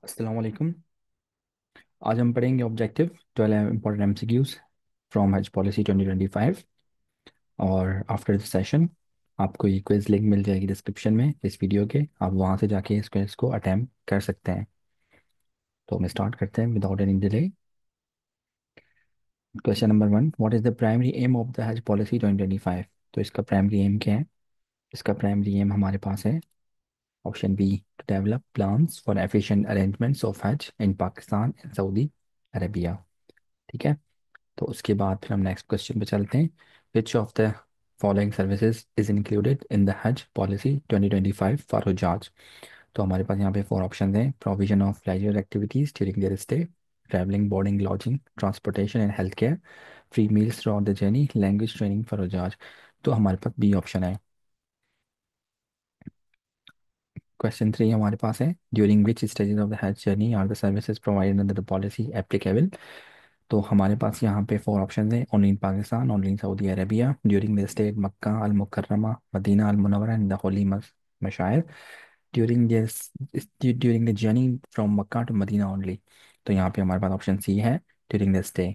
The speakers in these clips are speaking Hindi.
अस्सलाम वालेकुम। आज हम पढ़ेंगे ऑब्जेक्टिव 12 इम्पोर्टेंट एमसीक्यूज फ्रॉम हज पॉलिसी 2025। और आफ्टर द सेशन आपको ये क्विज लिंक मिल जाएगी डिस्क्रिप्शन में इस वीडियो के। आप वहाँ से जाके इस क्विज को अटैम्प्ट कर सकते हैं। तो हम स्टार्ट करते हैं without any delay. Question number 1, what is the primary aim of the हज पॉलिसी 2025? तो इसका प्राइमरी एम क्या है? इसका प्राइमरी एम हमारे पास है option B, to develop plans for efficient arrangements of हज in Pakistan and Saudi Arabia. ठीक है। तो उसके बाद फिर हम नेक्स्ट क्वेश्चन पे चलते हैं। Which of the following services is included in the हज पॉलिसी 2025 फॉर हुजाज? तो हमारे पास यहाँ पे फोर ऑप्शन हैं। Provision of leisure activities during their stay, travelling, boarding, lodging, transportation and health care, free meals throughout the journey, language training for हुजाज। तो हमारे पास बी ऑप्शन है। क्वेश्चन 3 हमारे पास है, during which stages of the Hajj journey are the services provided under the policy applicable? तो हमारे पास यहाँ पे फोर ऑप्शन है। Only in Pakistan, only in Saudi Arabia, during the stay Makkah al Mukarramah, Madinah al Munawwarah and the holy Mashair, during this during the journey from Makkah to Madinah only. तो यहाँ पे हमारे पास ऑप्शन सी है, during the stay.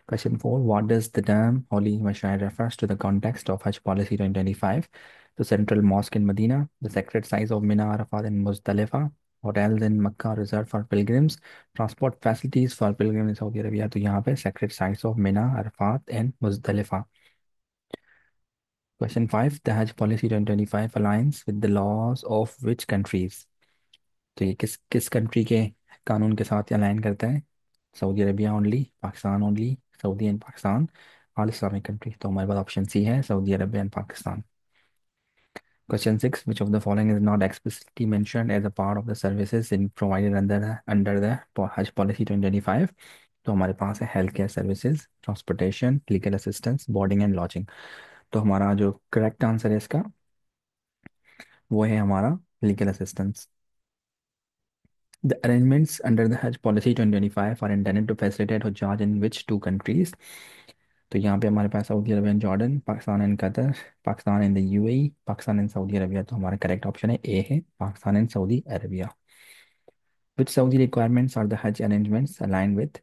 Question 4, what does the term Holy Mashai refers to the context of Hajj Policy 2025? The Central Mosque in Medina, the sacred sites of Mina, Arafat and Muzdalifah, hotels in Makkah reserved for pilgrims, transport facilities for pilgrims in Saudi Arabia। तो यहाँ पे sacred sites of Mina, Arafat and Muzdalifah। Question 5, the Hajj Policy 2025 aligns with the laws of which countries? तो ये किस किस कंट्री के कानून के साथ अलाइन करता है? Saudi Arabia only, Pakistan only, Saudi and Pakistan, all Islamic country. तो हमारे पास ऑप्शन सी है, Saudi Arabia and Pakistan. Question 6, which of the following is not explicitly mentioned as a part of the services in provided under the हज पॉलिसी 2025? तो हमारे पास है health care services, transportation, legal assistance, boarding and lodging. तो हमारा जो करेक्ट आंसर है इसका वो है हमारा legal assistance. The arrangements under the Hajj Policy 2025 are intended to facilitate Hajj in which two countries? तो यहाँ पे हमारे पास Saudi Arabia and Jordan, Pakistan and Qatar, Pakistan and the UAE, Pakistan and Saudi Arabia. तो हमारा करेक्ट ऑप्शन है ए है, Pakistan and Saudi Arabia. Which Saudi requirements are the Hajj arrangements align with?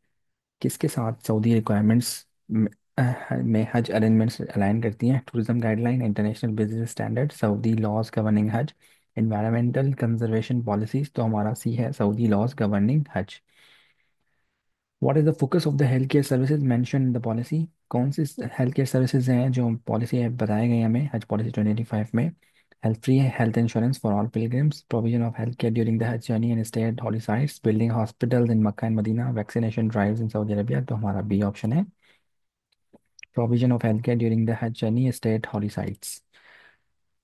किसके साथ सऊदी रिक्वायरमेंट्स में हज अरेंजमेंट्स अलाइन करती हैं? Tourism guideline, international business standard, Saudi laws governing हज, एनवायरमेंटल कंजर्वेशन पॉलिसीज। तो हमारा सी है, सऊदी लॉज गवर्निंग हज। What is the focus of the health care services mention in the policy? कौन सी हेल्थ केयर सर्विसेज हैं जो पॉलिसी है बताए गए हमें हज पॉलिसी 2025 में? Health free health insurance for all pilgrims, provision of health care during the Hajj journey and stay at holy sites, building hospitals in Makkah and Madinah, vaccination drives in Saudi Arabia. तो हमारा बी ऑप्शन है, provision of health care during the Hajj journey stay at holy sites.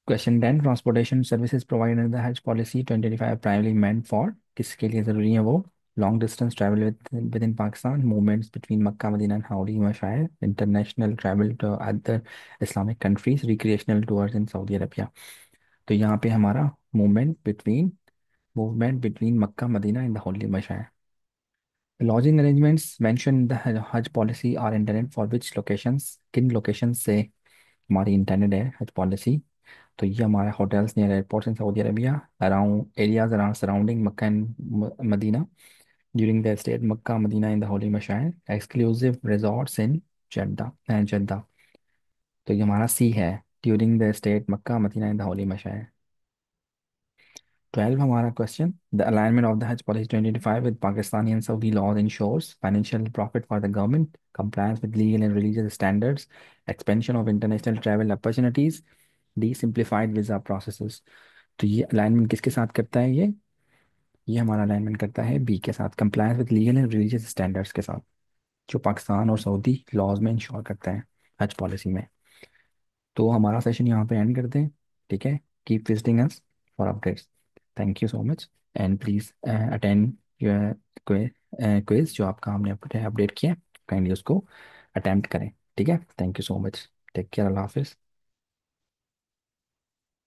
Question 10, transportation services provided in the हज पॉलिसी 2025 प्राइमरी मेंट फॉर? किसके लिए ज़रूरी है वो? Long distance travel within Pakistan, movements between Makkah Madinah and holy Mashair, international travel to other Islamic countries, recreational tours in Saudi Arabia. तो यहाँ पे हमारा movement between Makkah Madinah and the holy Mashair. Lodging arrangements mention in the हज policy are intended for which locations? किन लोकेशन से हमारी इंटरनेट है हज पॉलिसी? तो ये हमारा hotels near airports in Saudi Arabia, around areas around surrounding Mecca and Madinah, during the stay Makkah Madinah in the holy Mashair, exclusive resorts in Jeddah. तो ये हमारा सी है, during the stay Makkah Madinah in the holy Mashair. 12 हमारा question, the alignment of the हज policy 2025 with Pakistani and Saudi laws ensures financial profit for the government, compliance with legal and religious standards, expansion of international travel opportunities, D simplified visa processes. तो ये अलाइनमेंट किसके साथ करता है ये हमारा अलाइनमेंट करता है बी के साथ, compliance with legal and religious standards के साथ, जो पाकिस्तान और सऊदी लॉज में इंश्योर करता है हज पॉलिसी में। तो हमारा सेशन यहाँ पे एंड करते हैं। ठीक है, keep visiting us for updates. Thank you so much and please attend your quiz जो आपका हमने अपडेट किया, काइंडली उसको अटेम्प्ट करें। ठीक है, thank you so much, take care, अल्लाह हाफिज़।